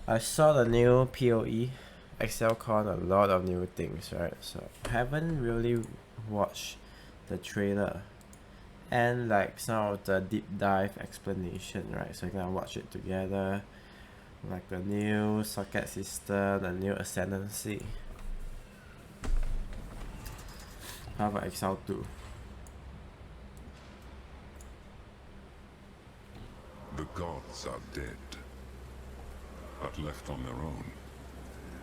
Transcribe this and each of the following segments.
I saw the new POE ExcelCon, a lot of new things, right? So I haven't really watched the trailer and like some of the deep dive explanation, right? So I'm gonna watch it together, like the new socket system, the new ascendancy. How about Excel 2? The gods are dead, but left on their own,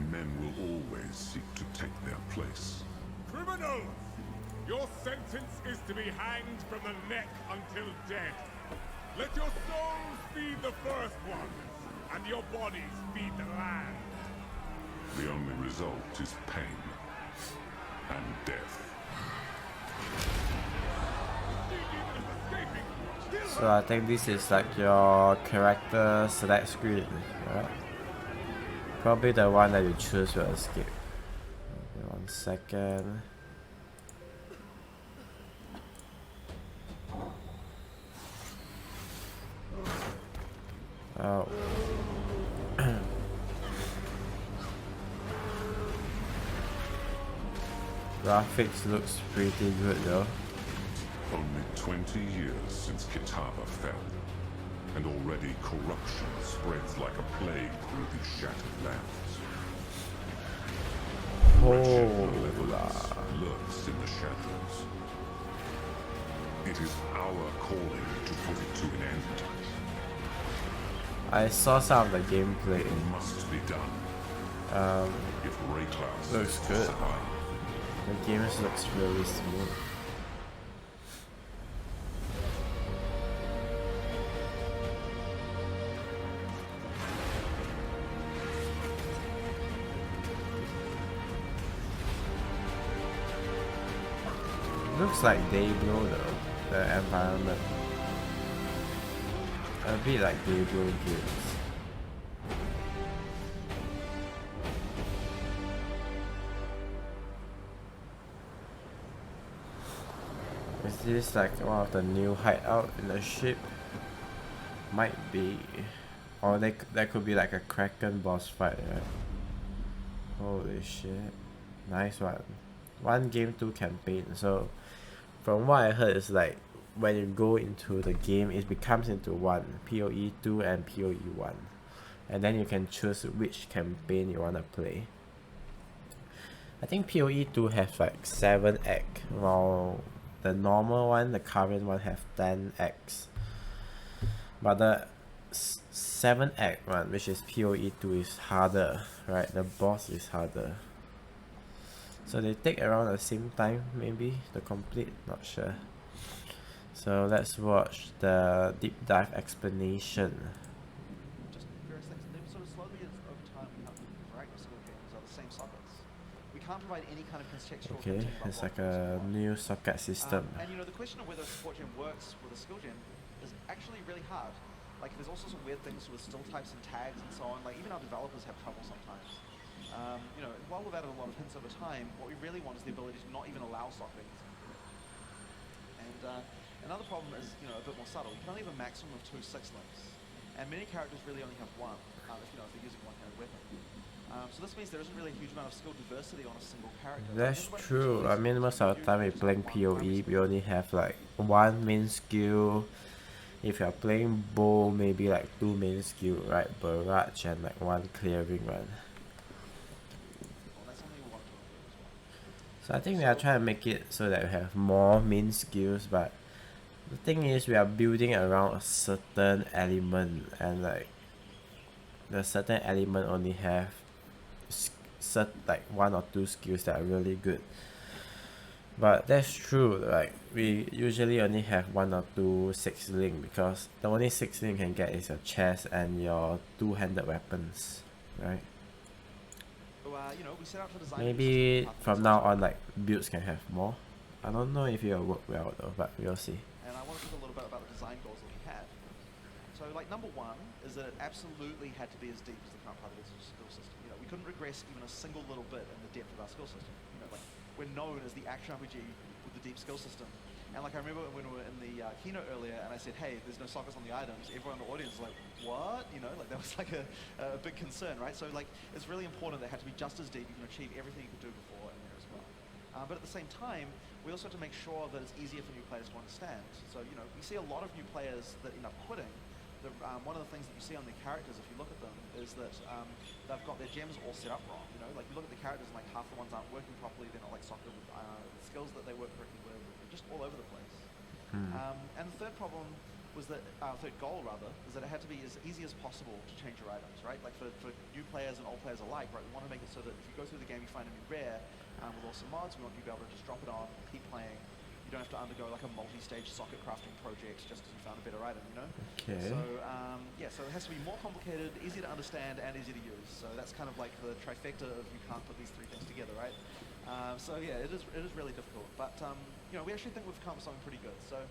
men will always seek to take their place. Criminals! Your sentence is to be hanged from the neck until dead. Let your souls feed the first ones, and your bodies feed the land. The only result is pain and death. So I think this is like your character select screen, right? Probably the one that you choose will escape. Okay, 1 second. Oh. Graphics looks pretty good though. Only 20 years since Kitava fell, and already corruption spreads like a plague through these shattered lands. Malevolence lurks in the shadows. It is our calling to put it to an end. I saw some of the gameplay. It must be done. If Raycloud looks good. survive. The game looks really smooth. Looks like Dayblow though, the environment. A bit like Dayblow games. Is this like one of the new hideout in the ship? Might be. Or that could be like a Kraken boss fight, right? Holy shit. Nice one. 1 game 2 campaign. So from what I heard, it's like when you go into the game, it becomes into one, POE 2 and POE 1, and then you can choose which campaign you want to play. I think POE 2 has like 7 acts, while the normal one, the current one, have 10 acts. But the 7 act one, which is POE 2, is harder, right? The boss is harder. So they take around the same time, maybe, to complete, not sure. So let's watch the deep dive explanation. Just various things. And then sort of slowly over time we have variety of skill games are the same sockets. We can't provide any kind of contextual Okay, content about it's what like a new socket system. and you know, the question of whether a support gen works with a skill gen is actually really hard. Like there's all sorts of weird things with still types and tags and so on. Like even our developers have trouble sometimes. You know, while we've added a lot of hints over time, what we really want is the ability to not even allow socketing. And another problem is, you know, a bit more subtle. You can only have a maximum of 2 6 links, and many characters really only have 1. If they're using one-handed weapon. So this means there isn't really a huge amount of skill diversity on a single character. That's true. I mean, most of the time we playing POE, we only have like 1 main skill. If you're playing bow, maybe like 2 main skill, right? Barrage and like 1 clearing one. So I think we are trying to make it so that we have more main skills, but the thing is we are building around a certain element, and like the certain element only have like 1 or 2 skills that are really good. But that's true, like we usually only have 1 or 2 6 link, because the only 6 link you can get is your chest and your 2-handed weapons, right? You know, we set out to design Maybe from now on, like builds can have more. I don't know if it'll work well though, but we'll see. And I want to talk a little bit about the design goals that we had. So like number 1 is that it absolutely had to be as deep as the current part of the skill system. You know, we couldn't regress even a single little bit in the depth of our skill system. You know, like we're known as the action RPG with the deep skill system. And like I remember when we were in the keynote earlier, and I said, "Hey, there's no sockets on the items." Everyone in the audience was like, "What?" You know, like that was like a big concern, right? So like it's really important that it had to be just as deep. You can achieve everything you could do before in there as well. But at the same time, we also have to make sure that it's easier for new players to understand. So you know, we see a lot of new players that end up quitting. One of the things that you see on their characters, if you look at them, is that they've got their gems all set up wrong. You know, like you look at the characters and like half the ones aren't working properly. They're not like socketed with skills that they work correctly with. They're just all over the place. And the third problem was that, third goal rather, is that it had to be as easy as possible to change your items, right? Like for new players and old players alike, right? We want to make it so that if you go through the game, you find a new rare with awesome mods. We want you to be able to just drop it on, keep playing. You don't have to undergo like a multi-stage socket crafting project just because you found a better item, you know? Okay. So yeah, so it has to be more complicated, easier to understand, and easy to use. So that's kind of like the trifecta of you can't put these three things together, right? So yeah, it is really difficult. But you know, we actually think we've come up with something pretty good. So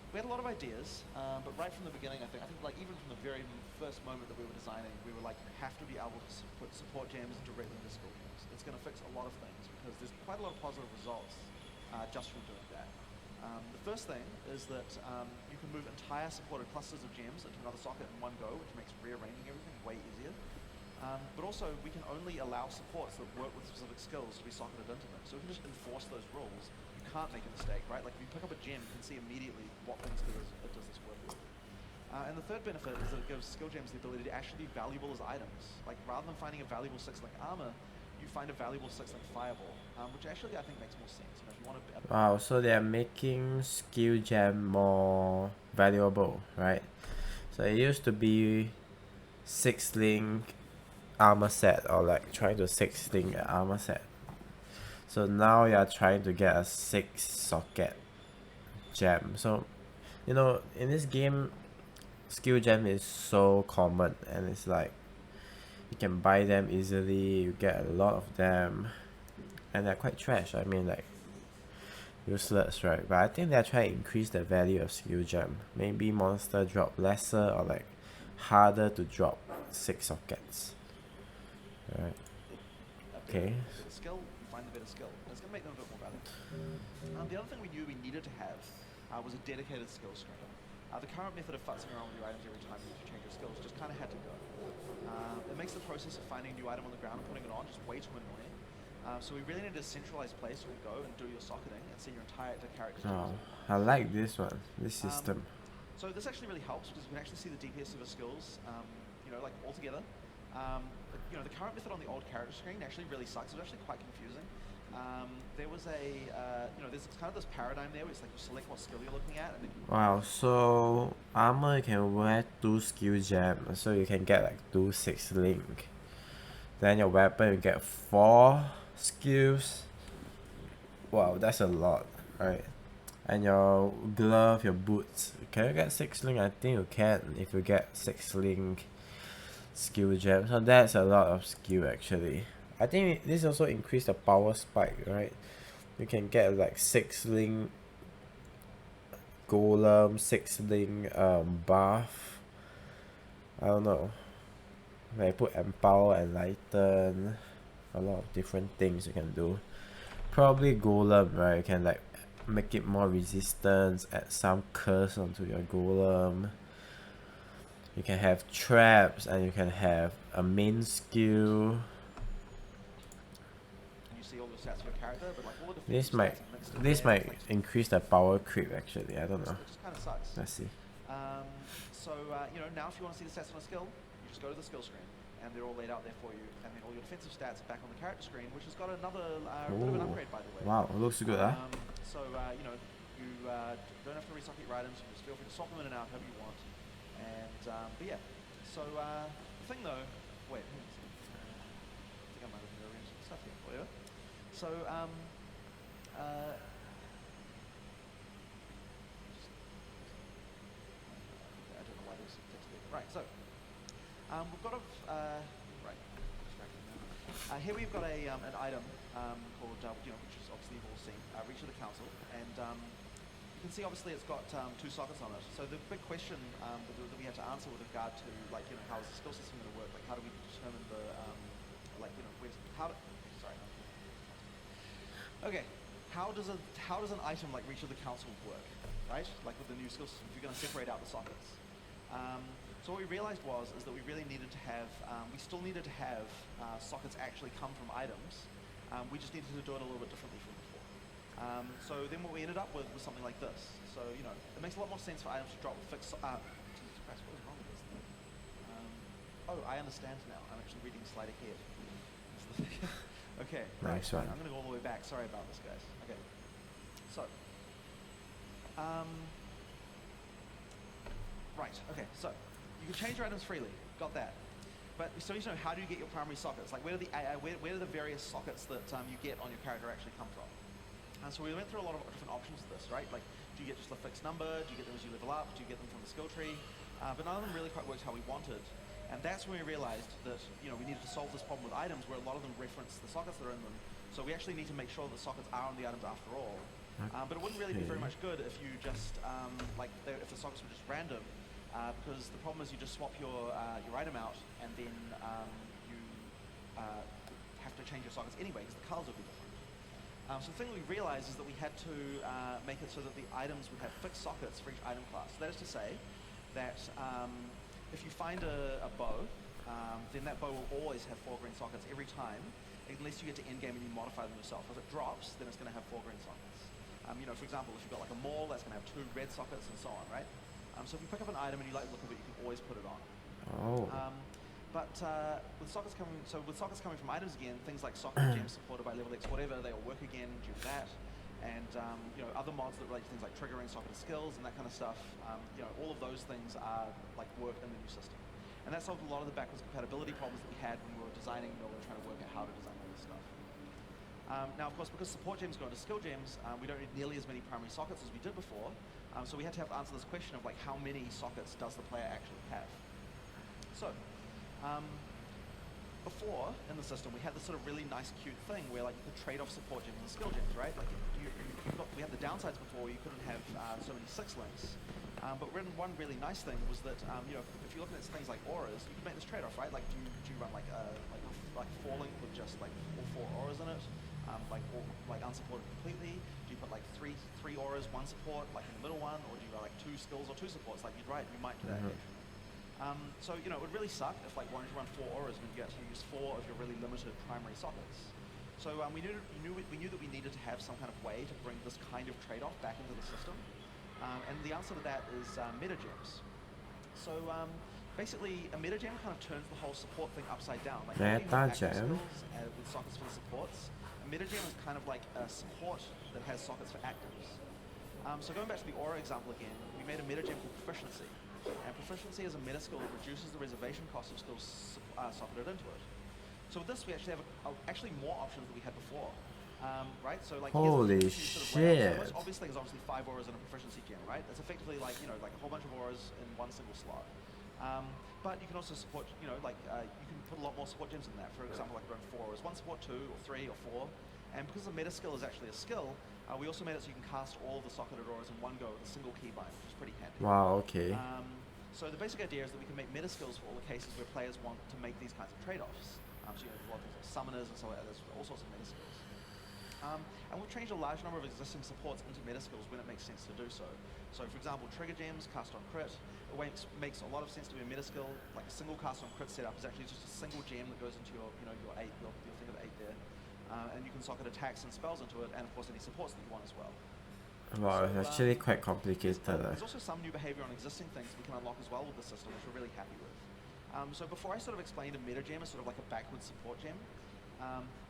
we had a lot of ideas, but right from the beginning, I think like even from the very first moment that we were designing, we were like, you have to be able to put support gems directly into skill gems. It's going to fix a lot of things because there's quite a lot of positive results just from doing that. The first thing is that you can move entire supported clusters of gems into another socket in one go, which makes rearranging everything way easier. But also, we can only allow supports that work with specific skills to be socketed into them. So we can just enforce those rules. You can't make a mistake, right? Like if you pick up a gem, you can see immediately what things it does this work with. And the third benefit is that it gives skill gems the ability to actually be valuable as items. Like rather than finding a valuable 6-link armor, you find a valuable 6-link fireball, which actually I think makes more sense. You know, if you want to Wow, so they're making skill gem more valuable, right? So it used to be 6-link armor set, or like trying to 6-link armor set. So now you're trying to get a 6-socket gem. So you know, in this game, skill gem is so common, and it's like you can buy them easily. You get a lot of them, and they're quite trash. I mean, like useless, right? But I think they're trying to increase the value of skill gem. Maybe monster drop lesser, or like harder to drop 6 sockets. Right. Okay. The skill, you find the better skill. It's going to make them a bit more valuable. The other thing we knew we needed to have was a dedicated skill screen. The current method of futzing around with your items every time you change your skills just kind of had to go. It makes the process of finding a new item on the ground and putting it on just way too annoying. So we really need a centralized place where you go and do your socketing and see your entire character. Oh, I like this one, this system. So this actually really helps because you can actually see the DPS of the skills, you know, like all together. But, you know, the current method on the old character screen actually really sucks. It was actually quite confusing. There was you know, there's kind of this paradigm there where it's like you select what skill you're looking at. And then Wow, so armor you can wear 2 skill gems, so you can get like 2 6-link. Then your weapon you get 4 skills. Wow, that's a lot, right? And your glove, your boots, can you get 6-link? I think you can if you get 6-link skill gem. So that's a lot of skill actually. I think this also increased the power spike, right? You can get like 6-link golem, 6-link buff. I don't know. They put empower, enlighten, a lot of different things you can do. Probably golem, right? You can like make it more resistance, add some curse onto your golem. You can have traps, and you can have a main skill. you see all the stats of your character, but like all the This defensive might stats are mixed this in there, might it's like, increase the power creep actually. I don't know. it just kind of sucks. Let's see. You know, now if you want to see the stats on a skill, you just go to the skill screen, and they're all laid out there for you, and then all your defensive stats are back on the character screen, which has got another bit of an upgrade, by the way. Wow, it looks good, huh? You know, you don't have to resocket your items. You just feel free to swap them in and out however you want. And but yeah, so the thing though, wait, hang on a second. I think I might have rearranged some stuff here. Whatever. So I don't know why there's text there. Right, so we've got a right. Here we've got an item called you know, which is obviously you've all seen, Reach of the Council, and you can see obviously it's got 2 sockets on it. So the big question that we have to answer with regard to like, you know, how is the skill system going to work? Like how do we determine the like, you know, how do, sorry. Okay, how does an item like Reach of the Council work, right? Like with the new skill system, if you're going to separate out the sockets. So what we realized is that we really needed to have, we still needed to have sockets actually come from items. We just needed to do it a little bit differently from before. So then what we ended up with was something like this. So, you know, it makes a lot more sense for items to drop with fixed, Jesus Christ, what was wrong with this thing? Oh, I understand now. I'm actually reading a slide ahead. Okay. Nice one. I'm going to go all the way back. Sorry about this, guys. Okay. So, right. Okay. So, you can change your items freely. Got that. But so you know, how do you get your primary sockets? Like, where do the various sockets that you get on your character actually come from? So we went through a lot of different options with this, right? Like, do you get just a fixed number? Do you get them as you level up? Do you get them from the skill tree? But none of them really quite worked how we wanted. And that's when we realized that, you know, we needed to solve this problem with items where a lot of them reference the sockets that are in them. So we actually need to make sure the sockets are on the items after all. But it wouldn't really be very much good if you just, if the sockets were just random. Because the problem is you just swap your item out and then you have to change your sockets anyway because the colors will be different. So the thing we realized is that we had to make it so that the items would have fixed sockets for each item class. So that is to say that if you find a bow, then that bow will always have 4 green sockets every time, unless you get to endgame and you modify them yourself. If it drops, then it's going to have 4 green sockets. You know, for example, if you've got like a maul, that's going to have 2 red sockets and so on, right? So if you pick up an item and you like the look of it, you can always put it on. Oh. But with sockets coming from items again, things like socket gems supported by level X, whatever, they will work again due to that. And you know, other mods that relate to things like triggering socketed skills and that kind of stuff, you know, all of those things are like work in the new system. And that solved a lot of the backwards compatibility problems that we had when we were designing Mill and trying to work out how to design all this stuff. Now, of course, because support gems go into skill gems, we don't need nearly as many primary sockets as we did before. So we had to answer this question of like, how many sockets does the player actually have? So, before in the system, we had this sort of really nice, cute thing where like you could trade off support gems and skill gems, right? Like we had the downsides before. You couldn't have so many 6 links. But one really nice thing was that you know, if you're looking at things like auras, you can make this trade-off, right? Like, do you run like 4 link with just like all 4 auras in it, like unsupported completely? Do you put like three auras, 1 support, like in the middle one, or do you go like 2 skills or 2 supports? Like you might do that. So you know, it would really suck if like wanting to run 4 auras when you get to use 4 of your really limited primary sockets. So we knew that we needed to have some kind of way to bring this kind of trade-off back into the system. And the answer to that is meta gems. So basically, a meta gem kind of turns the whole support thing upside down. Like Meta gem? With sockets for the supports. A meta gem is kind of like a support that has sockets for actives. So going back to the aura example again, we made a meta gem called proficiency. And proficiency is a meta skill that reduces the reservation cost of skills socketed into it. So with this, we actually have actually more options than we had before. Right? So like, holy shit. The most obvious thing is obviously 5 auras and a proficiency gem, right? It's effectively like, you know, like a whole bunch of auras in one single slot. But you can also support, you know, like you can put a lot more support gems in that. For example, like run 4 auras, 1 support, 2 or 3 or 4. And because the meta skill is actually a skill, we also made it so you can cast all of the socketed auras in one go with a single keybind, which is pretty handy. Wow, okay. So the basic idea is that we can make meta skills for all the cases where players want to make these kinds of trade-offs. So you know, a lot of things like summoners and so on, there's all sorts of meta skills. And we've changed a large number of existing supports into meta skills when it makes sense to do so. So for example, trigger gems, cast on crit, it makes a lot of sense to be a meta skill. Like a single cast on crit setup is actually just a single gem that goes into your, you know, your thing of 8 there. And you can socket attacks and spells into it, and of course any supports that you want as well. Wow, it's actually quite complicated. There's also some new behavior on existing things we can unlock as well with the system, which we're really happy with. So before I sort of explained a meta gem as sort of like a backwards support gem,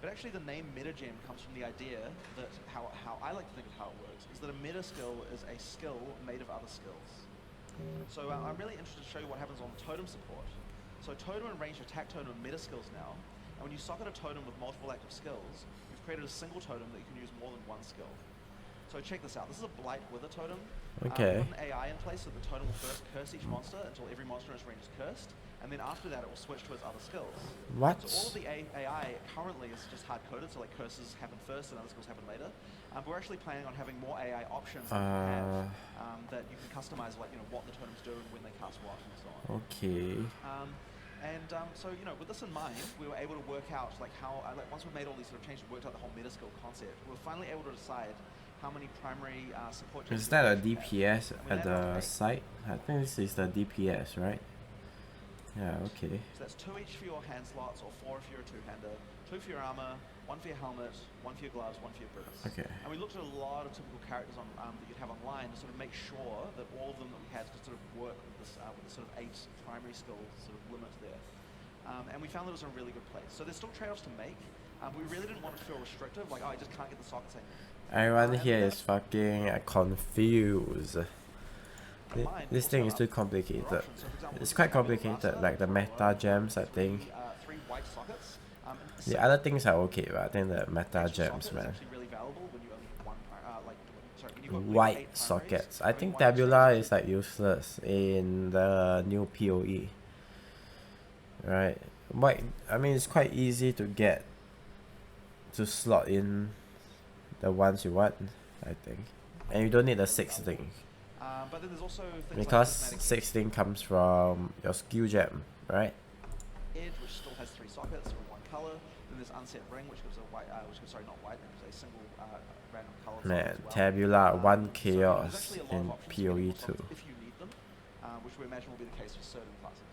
but actually the name meta gem comes from the idea that how I like to think of how it works is that a meta skill is a skill made of other skills. So I'm really interested to show you what happens on totem support. So totem and ranged attack totem are meta skills now, and when you socket a totem with multiple active skills, you've created a single totem that you can use more than 1 skill. So check this out. This is a Blight Wither totem. Okay. We put an AI in place so the totem will first curse each monster until every monster in its range is cursed, and then after that it will switch to its other skills. What? So all of the AI currently is just hard-coded, so like curses happen first and other skills happen later. But we're actually planning on having more AI options that you can have, that you can customize, like, you know, what the totems do and when they cast what and so on. Okay. And so, you know, with this in mind, we were able to work out like how, like once we made all these sort of changes, worked out the whole meta skill concept, we were finally able to decide how many primary support gems. Is that a DPS at the site? I think this is the DPS, right? Yeah, okay. So that's 2 each for your hand slots, or 4 if you're a two-hander, 2 for your armor, 1 for your helmet, 1 for your gloves, 1 for your boots. Okay. And we looked at a lot of typical characters on that you'd have online to sort of make sure that all of them that we had could sort of work with this sort of 8 primary skill sort of limit there. And we found that it was in a really good place. So there's still trade-offs to make. We really didn't want it to feel restrictive, like, oh, I just can't get the sockets anymore. Everyone here is fucking confused. This thing is too complicated. It's quite complicated, like the meta gems, I think. 3 white sockets. The other things are okay, but I think the meta gems, man. White sockets. I think Tabula is like useless in the new POE. Right? White, I mean, it's quite easy to get to slot in the ones you want, I think. And you don't need the 6 thing. But then there's also things because like 6 thing comes from your skill gem, right? Edge, which still has 3 sockets of 1 color. Then there's unset ring, which gives a white, sorry, not white, it gives a single random color. Man, as well. Tabula, 1 chaos so in POE 2. If you need them, which we imagine will be the case for certain classes.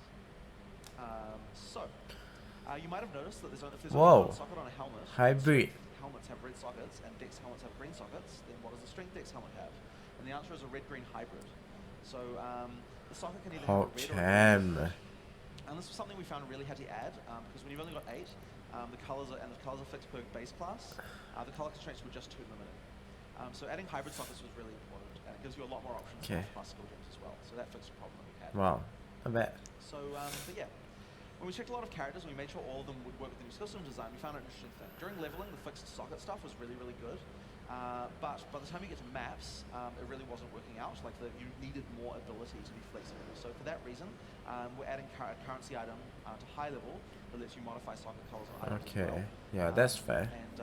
You might have noticed that there's only Whoa. 1 socket on a helmet. Hybrid. Helmets have red sockets, and Dex helmets have green sockets. Then what does the strength Dex helmet have? And the answer is a red-green hybrid. So the socket can either have a red or a green. And this was something we found really had to add because when you've only got 8, the colors are fixed per base class. The color constraints were just too limited. So adding hybrid sockets was really important, and it gives you a lot more options for plus skill gems as well. So that fixed the problem that we had. Wow, I bet. So, but yeah. When we checked a lot of characters and we made sure all of them would work with the new skill system design, we found an interesting thing. During leveling, the fixed socket stuff was really, really good. But by the time you get to maps, it really wasn't working out. Like you needed more ability to be flexible. So for that reason, we're adding a currency item to high level that lets you modify socket colors on items as well. Yeah, that's fair. And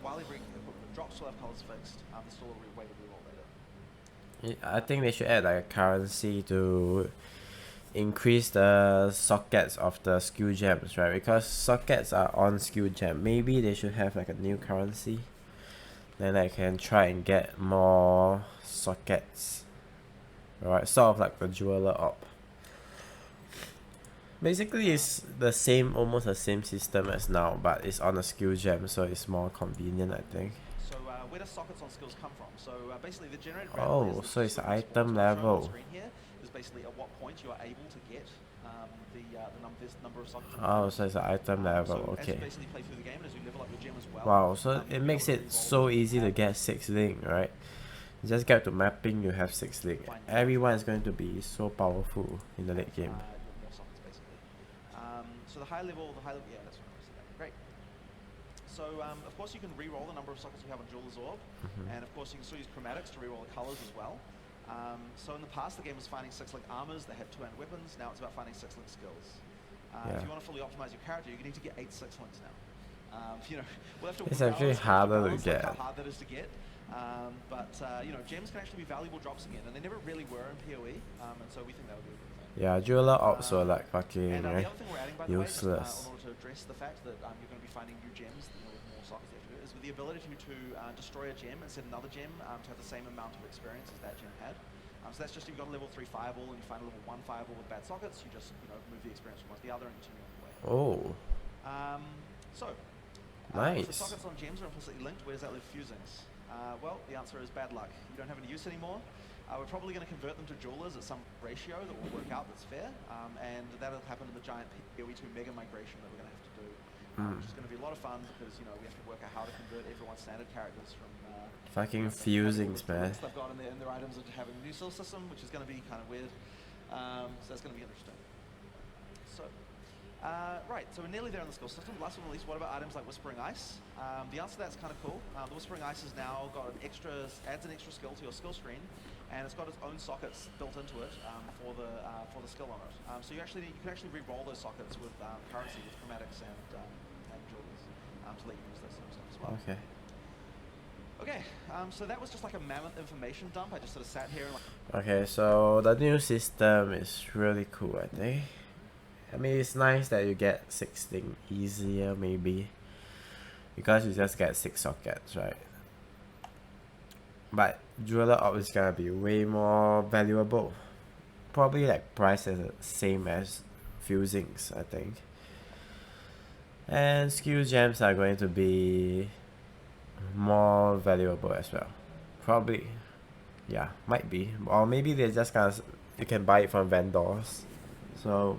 while every equipment drops will have colors fixed, there's still a way to reroll later. I think they should add like a currency to increase the sockets of the skill gems, right? Because sockets are on skill gem. Maybe they should have like a new currency. Then I can try and get more sockets. Alright, sort of like the jeweler op. Basically it's the same, almost the same system as now, but it's on a skill gem, so it's more convenient, I think. So where does sockets on skills come from? So basically the generated so it's item level. Is basically at what point you are able to get this number of sockets. Oh, so it's an item level, so okay. As you basically play through the game and as you level up your gem as well. Wow, so it makes it so easy to get 6 link, right? You just get to mapping, you have 6 link. Everyone is going to be so powerful in the late game. More sockets basically. So the high level, yeah, that's what I was saying. Great. So of course you can re-roll the number of sockets you have on Jeweler's Orb, and of course you can still use chromatics to re-roll the colors as well. So in the past, the game was finding 6-link armors that had 2-hand weapons. Now it's about finding 6-link skills. If you want to fully optimize your character, you need to get 8 6-links now. You know, we'll have to. It's actually harder to get. How hard that is to get. You know, gems can actually be valuable drops again, and they never really were in POE. And so we think that would be a good thing. Yeah, jeweler ops were like fucking and the other thing we're adding, by the way, useless. in order to address the fact that you're going to be finding new gems, with more sockets you have to do, is with the ability to destroy a gem and set another gem to have the same amount of experience as that gem had. So that's just if you've got a level 3 fireball and you find a level 1 fireball with bad sockets, you just move the experience from one to the other and continue on the way. Oh. Nice. If the sockets on gems are implicitly linked, where does that leave fusings? Well, the answer is bad luck. You don't have any use anymore. We're probably going to convert them to jewelers at some ratio that will work out that's fair, and that'll happen in the giant POE 2 mega migration that we're going to have to do, which is going to be a lot of fun because we have to work out how to convert everyone's standard characters from fucking fusings, man. They've got in their items into having a new skill system, which is going to be kind of weird. So that's going to be interesting. So, right, so we're nearly there in the skill system. Last but not least, what about items like Whispering Ice? The answer to that's kind of cool. The Whispering Ice has now got adds an extra skill to your skill screen, and it's got its own sockets built into it for the skill on it. So you can actually re-roll those sockets with currency, with chromatics and jewelers to let you use those sort of stuff as well. Okay. Okay, so that was just like a mammoth information dump. I just sort of sat here and Okay, so the new system is really cool, I think. I mean, it's nice that you get 16 easier, maybe. Because you just get 6 sockets, right? But Jeweler Orb is gonna be way more valuable. Probably like price is the same as fusings, I think. And skill gems are going to be more valuable as well. Probably. Yeah, might be. Or maybe they're just gonna, you can buy it from vendors. So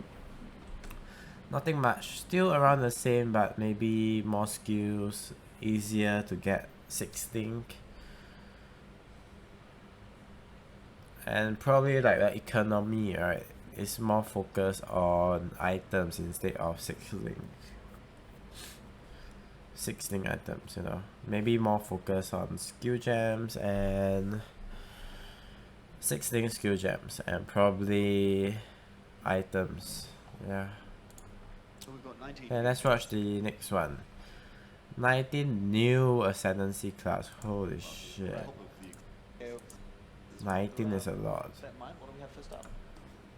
nothing much. Still around the same, but maybe more skills, easier to get 16. And probably like the economy, right, is more focused on items instead of 16 items, you know. Maybe more focus on skill gems and 16 skill gems and probably items. Yeah. So we've got 19. Okay, let's watch the next one. 19 new ascendancy class. Holy shit. 19 is a lot. With that in mind, what do we have first up?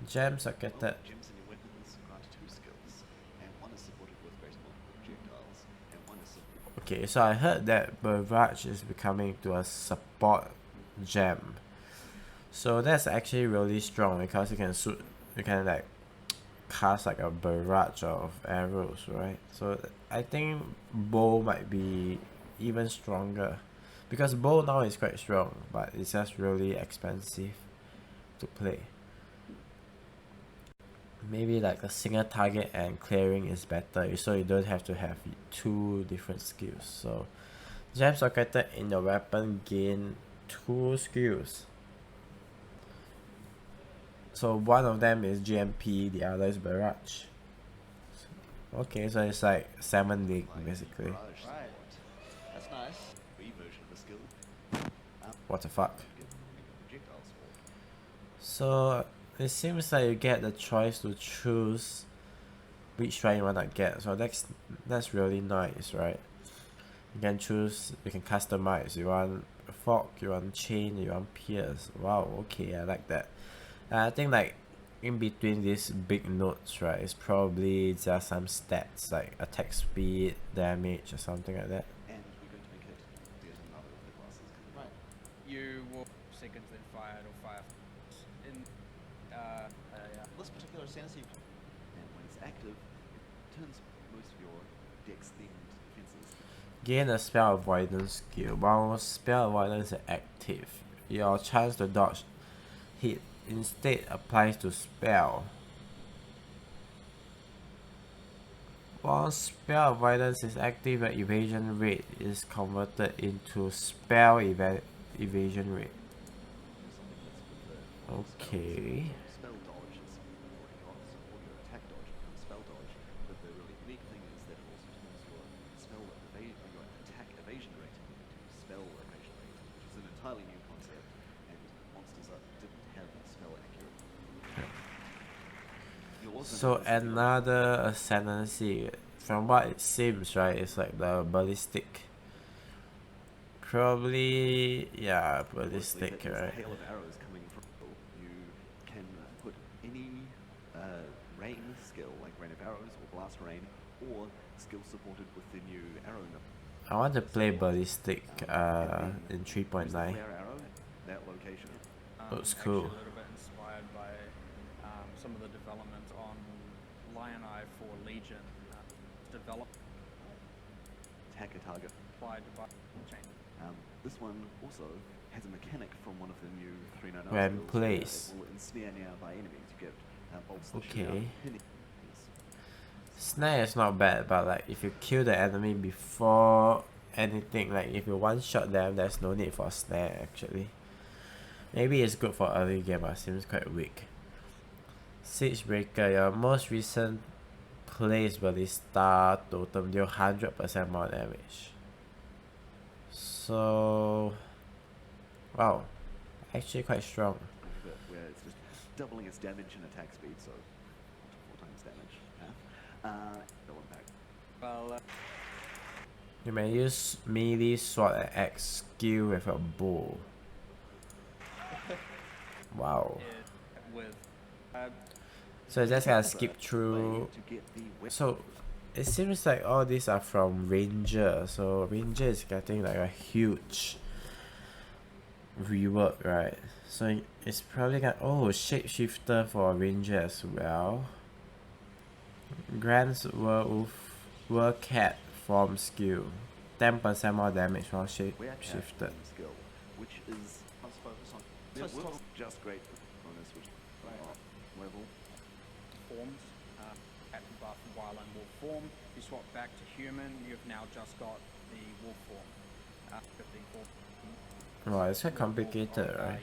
Gem socketed. Gems in your weapons grant 2 skills, and one is supported with greater multiple projectiles, and one is supported. Okay, so I heard that Barrage is becoming to a support gem. So that's actually really strong because you can like cast like a barrage of arrows, right? So I think bow might be even stronger because bow now is quite strong, but it's just really expensive to play. Maybe like a single target and clearing is better, so you don't have to have 2 different skills. So gem socketed in your weapon gain 2 skills. So one of them is GMP, the other is Barrage. Okay, so it's like 7 league basically. Barrage Right. support. That's nice. B version of the skill. What the fuck? Get projectiles for. So it seems like you get the choice to choose which shrine you wanna get. So that's really nice, right? You can choose, you can customize. You want fog, you want chain, you want pierce. Wow, okay, I like that. I think like in between these big notes, right, it's probably just some stats like attack speed, damage, or something like that. And we're going to make it there's another of the classes coming. Right. You will seconds then fired or fire in yeah. This particular ascendancy, And when it's active, it turns most of your dex-themed defenses. Gain a spell avoidance skill. While spell avoidance is active, your chance to dodge hit instead applies to spell. While spell avoidance is active, the evasion rate is converted into spell evasion rate. Okay. Spell dodge is something you've already got, so all your attack dodge becomes spell dodge. But the really unique thing is that it also turns your your attack evasion rate into spell evasion rate, which is an entirely new concept, and monsters didn't have spell accurate. You'll also So notice that your- another ascendancy, from what it seems, right, it's like the ballistic. Probably, yeah, Mostly ballistic, that there's a right? hail of arrows coming from you can put any rain skill like rain of arrows or blast rain or skill supported with the new arrow number. I want to play ballistic in Use the 3.9. flare arrow at that location. Looks Actually cool. a little bit inspired by some of the development on Lion Eye for Legion. Developed Attack a target. applied by chain. This one also has a mechanic from one of the new 3.9 When skills placed. that will ensnare nearby enemies. You get bolts that shoot out Okay. pinning. Snare is not bad, but like if you kill the enemy before anything, like if you one shot them, there's no need for snare actually. Maybe it's good for early game, but seems quite weak. Siege Breaker, your most recent plays Ballista totem deal 100% more damage. So, wow, actually quite strong. But where it's just doubling its damage and attack speed, so 4 times damage. Double impact. Well, You may use melee sword and axe skill with a bow. Wow. with So I just gotta skip through. So it seems like all these are from Ranger. So Ranger is getting like a huge rework, right? So it's probably got shapeshifter for Ranger as well. Grants were cat form skill. 10% more damage while shapeshifted. Skill, which is Let's focus on. it works just great bonus, which level. Forms at buff while in wolf form. You swap back to human, you've now just got the wolf form. 54. Wow, it's quite complicated, right?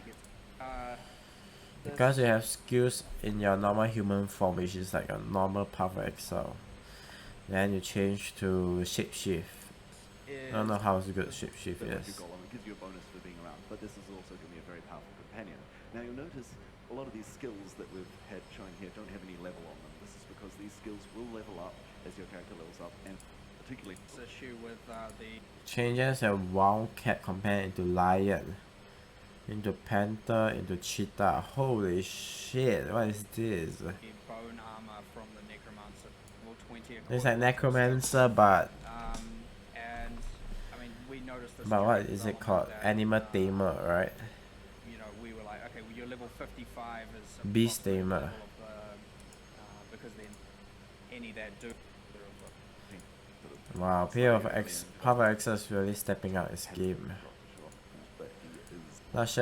This Because you have skills in your normal human form, which is like a normal Path of Exile. Then you change to shapeshift. I don't know how good shapeshift Like is. your golem, it gives you a bonus for being around, but this is also going to be a very powerful companion. Now you'll notice a lot of these skills that we've had shown here don't have any level on them. This is because these skills will level up as your character levels up, and particularly this issue with the Changes a wildcat companion into lion, into panther, into cheetah. Holy shit, what is this? bone armor from the necromancer. Level 20. It's like necromancer, but And I mean, we noticed this. what during is it development called? that, Animal tamer, right? You know, we were like, okay, well, your level 55 is Beast approximately tamer. level of because then any that do. Wow, Path of Exile is really stepping out its game. but he is Not sure